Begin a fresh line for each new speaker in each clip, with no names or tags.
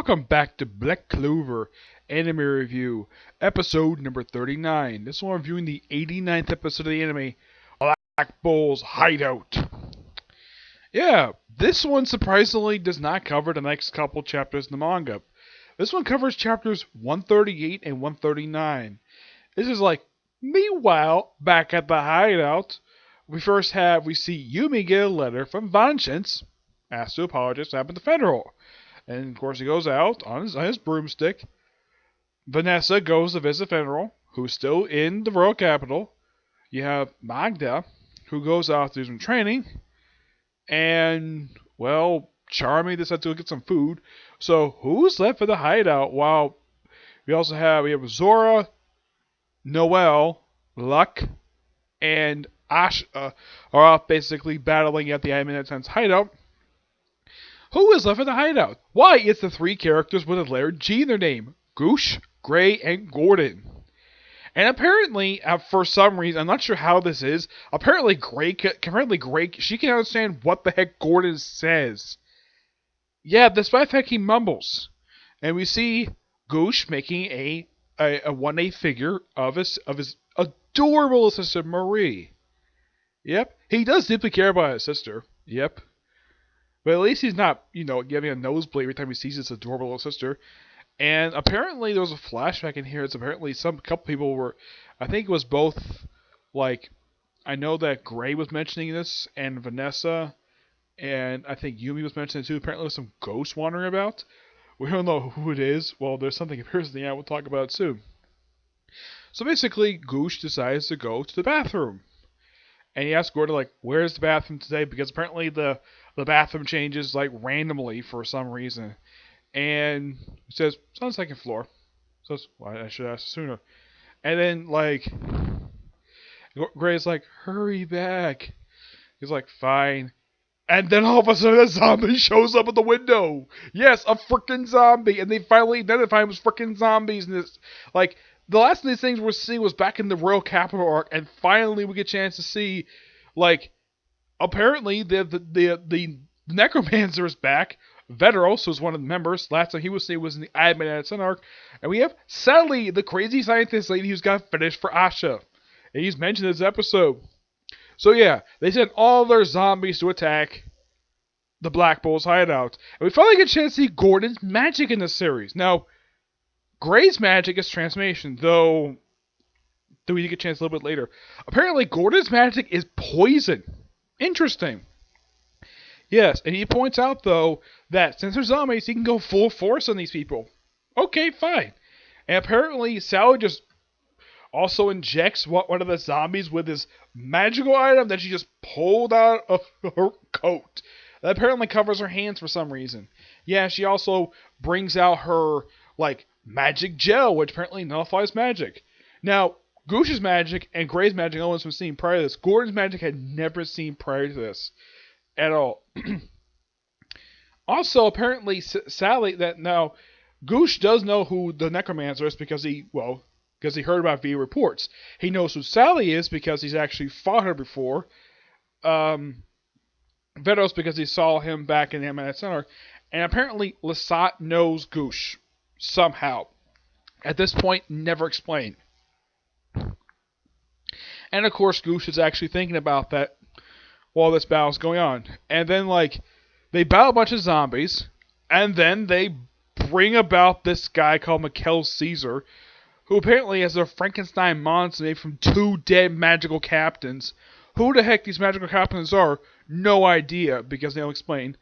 Welcome back to Black Clover Anime Review, episode number 39. This one I'm reviewing the 89th episode of the anime, Black Bull's Hideout. Yeah, this one surprisingly does not cover the next couple chapters in the manga. This one covers chapters 138 and 139. This is meanwhile, back at the Hideout, we see Yumi get a letter from Vengeance, asked to apologize to happen to Federal. And of course he goes out on his broomstick. Vanessa goes to visit Federal, who's still in the royal capital. You have Magda, who goes out to do some training. And, well, Charmy decides to go get some food. So who's left for the Hideout? Well, we have Zora, Noelle, Luck, and Ash are off basically battling at the Aminat's hideout. Who is left in the Hideout? Why, it's the three characters with a letter G in their name. Goosh, Gray, and Gordon. And apparently, for some reason, I'm not sure how this is, apparently Gray, she can understand what the heck Gordon says. Yeah, despite the fact he mumbles. And we see Goosh making a 1A figure of his adorable sister Marie. Yep, he does deeply care about his sister. Yep. But at least he's not, giving a nosebleed every time he sees his adorable little sister. And apparently there was a flashback in here. It's apparently couple people were, I think it was both, I know that Gray was mentioning this, and Vanessa, and I think Yumi was mentioning it too. Apparently there's some ghost wandering about. We don't know who it is. Well, there's something appears in the end. We'll talk about it soon. So basically, Goosh decides to go to the bathroom. And he asks Gordon, where's the bathroom today? Because apparently the bathroom changes, randomly for some reason. And he says, it's on the second floor. Says, well, I should ask sooner. And then, Gray's hurry back. He's fine. And then all of a sudden a zombie shows up at the window. Yes, a freaking zombie. And they finally identify him as freaking zombies. And it's, the last of these things we're seeing was back in the Royal Capital arc, and finally we get a chance to see, apparently the Necromancer is back. Veteros was one of the members. Last time he was seen was in the Admin at Sun arc. And we have Sally, the crazy scientist lady who's got finished for Asha. And he's mentioned in this episode. So yeah, they sent all their zombies to attack the Black Bull's hideout. And we finally get a chance to see Gordon's magic in this series. Now, Gray's magic is transformation, though we get a chance a little bit later. Apparently, Gordon's magic is poison. Interesting. Yes, and he points out, though, that since they're zombies, he can go full force on these people. Okay, fine. And apparently, Sally just also injects one of the zombies with his magical item that she just pulled out of her coat. That apparently covers her hands for some reason. Yeah, she also brings out her, magic gel, which apparently nullifies magic. Now, Goosh's magic and Gray's magic no one's been seen prior to this. Gordon's magic had never seen prior to this. At all. Also, apparently, Sally, now, Goosh does know who the Necromancer is because he heard about via reports. He knows who Sally is because he's actually fought her before. Vedos because he saw him back in the Eminent Center. And apparently, Lasat knows Goosh. Somehow. At this point, never explained. And of course, Goosh is actually thinking about that while this battle's going on. And then, they battle a bunch of zombies, and then they bring about this guy called Mikel Caesar, who apparently has a Frankenstein monster made from two dead magical captains. Who the heck these magical captains are, no idea, because they don't explain.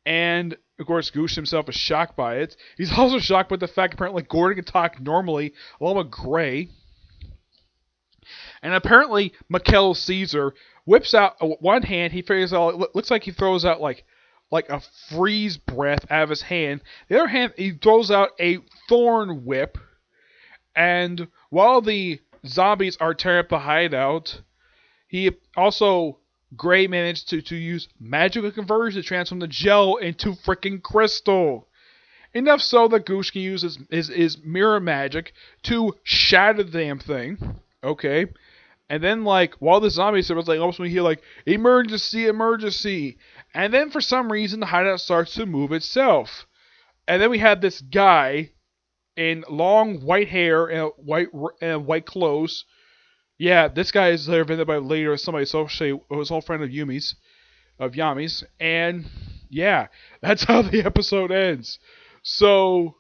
And, of course, Goosh himself is shocked by it. He's also shocked by the fact apparently Gordon can talk normally, along with Gray. And apparently, Mikel Caesar whips out one hand. He figures out, it looks like he throws out like a freeze breath out of his hand. The other hand, he throws out a thorn whip. And while the zombies are tearing up the hideout, Gray managed to use magical conversion to transform the gel into freaking crystal. Enough so that Goosh can use his mirror magic to shatter the damn thing. Okay. And then, while the zombies was almost when you hear, emergency, emergency. And then, for some reason, the hideout starts to move itself. And then we had this guy in long white hair and white clothes. Yeah, this guy is later invented by later somebody socially was old friend of Yami's, and yeah, that's how the episode ends. So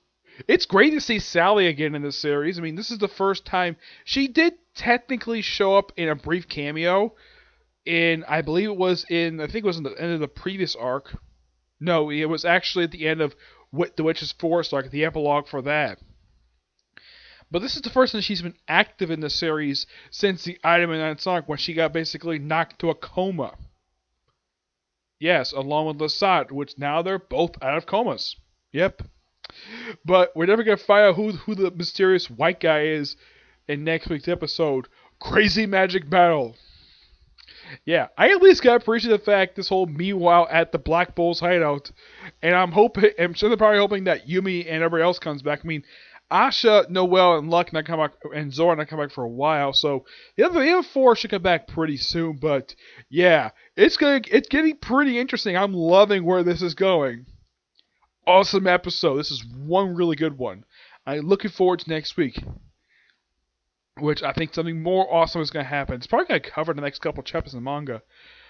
it's great to see Sally again in this series. I mean, this is the first time she did technically show up in a brief cameo in, I believe it was in, I think it was in the end of the previous arc. No, it was actually at the end of The Witch's Forest arc, the epilogue for that. But this is the first time she's been active in the series since the Item in that arc when she got basically knocked to a coma. Yes, along with Lasat, which now they're both out of comas. Yep. But we're never going to find out who the mysterious white guy is in next week's episode. Crazy Magic Battle. Yeah, I at least got to appreciate the fact this whole meanwhile at the Black Bull's hideout. And I'm sure they're probably hoping that Yumi and everybody else comes back. I mean, Asha, Noelle, and Luck not come back, and Zora not come back for a while. So the other four should come back pretty soon. But yeah, it's getting pretty interesting. I'm loving where this is going. Awesome episode. This is one really good one. I'm looking forward to next week, which I think something more awesome is going to happen. It's probably going to cover the next couple chapters in the manga,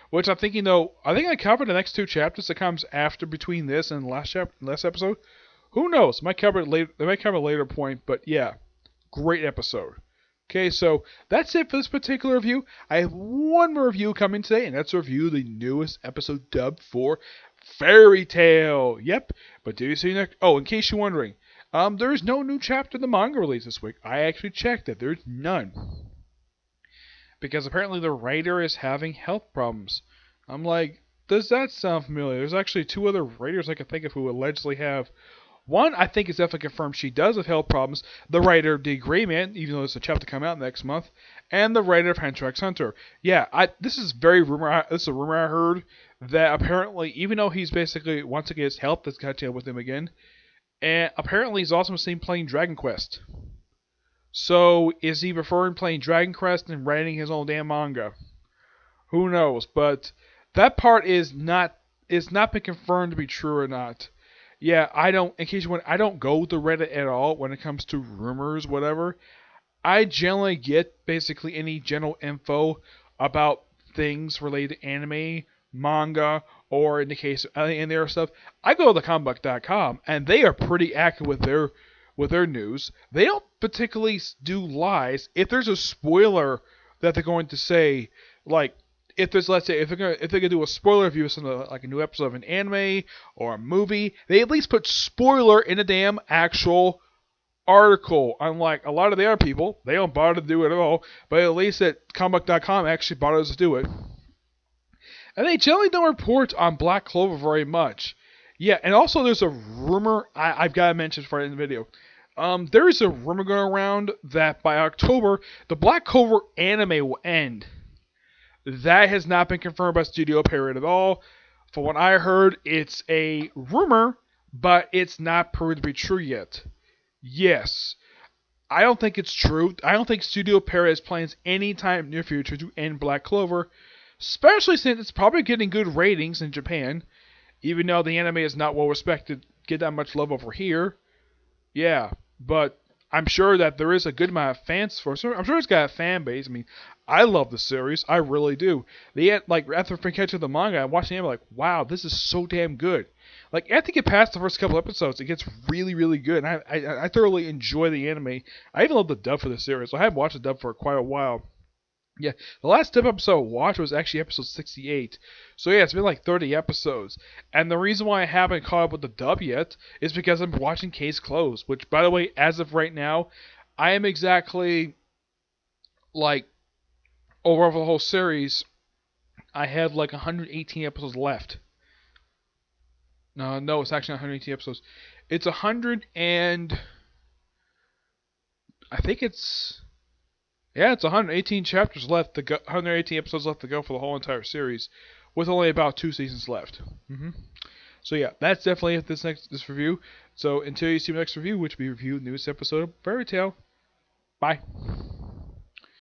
which I think I covered the next two chapters that comes after between this and last episode. Who knows? They might cover it later. They might cover a later point, but yeah, great episode. Okay, so that's it for this particular review. I have one more review coming today, and that's a review of the newest episode dubbed for Fairy Tail. Yep, but do you see next? Oh, in case you're wondering, there is no new chapter in the manga release this week. I actually checked it. There's none. Because apparently the writer is having health problems. I'm like, does that sound familiar? There's actually two other writers I can think of who allegedly have. One, I think is definitely confirmed she does have health problems. The writer of The Gray Man, even though there's a chapter to come out next month, and the writer of Hunter x Hunter. Yeah, this is a rumor I heard that apparently, even though he's basically once again his health has got to with him again, and apparently he's also seen playing Dragon Quest. So is he preferring playing Dragon Quest and writing his own damn manga? Who knows? But that part is not been confirmed to be true or not. Yeah, I don't go to Reddit at all when it comes to rumors, whatever. I generally get basically any general info about things related to anime, manga, or in the case of any other stuff. I go to thecomicbook.com, and they are pretty accurate with their news. They don't particularly do lies. If there's a spoiler that they're going to say, like, if there's, let's say, if they're gonna do a spoiler review of something like a new episode of an anime or a movie, they at least put spoiler in a damn actual article. Unlike a lot of the other people, they don't bother to do it at all. But at least at comic.com actually bothers to do it. And they generally don't report on Black Clover very much. Yeah, and also there's a rumor I've got to mention for it in the video. There is a rumor going around that by October the Black Clover anime will end. That has not been confirmed by Studio Parrot at all. From what I heard, it's a rumor, but it's not proven to be true yet. Yes, I don't think it's true. I don't think Studio Parrot has plans anytime in the near future to end Black Clover, especially since it's probably getting good ratings in Japan, even though the anime is not well respected, get that much love over here. Yeah, but I'm sure that there is a good amount of fans for it. I'm sure it's got a fan base. I mean, I love the series. I really do. After catching the manga, I watched the anime like, wow, this is so damn good. Like, after you get past the first couple episodes, it gets really, really good. And I thoroughly enjoy the anime. I even love the dub for the series. So I haven't watched the dub for quite a while. Yeah, the last dub episode I watched was actually episode 68. So yeah, it's been like 30 episodes. And the reason why I haven't caught up with the dub yet is because I'm watching Case Closed. Which, by the way, as of right now, I am exactly, like, over the whole series, I have like 118 episodes left. No, it's actually not 118 episodes. It's 100 and... I think it's... Yeah, it's 118 chapters left to go, 118 episodes left to go for the whole entire series, with only about 2 seasons left. So yeah, that's definitely it this review. So until you see my next review, which will be reviewed newest episode of Fairy Tail. Bye.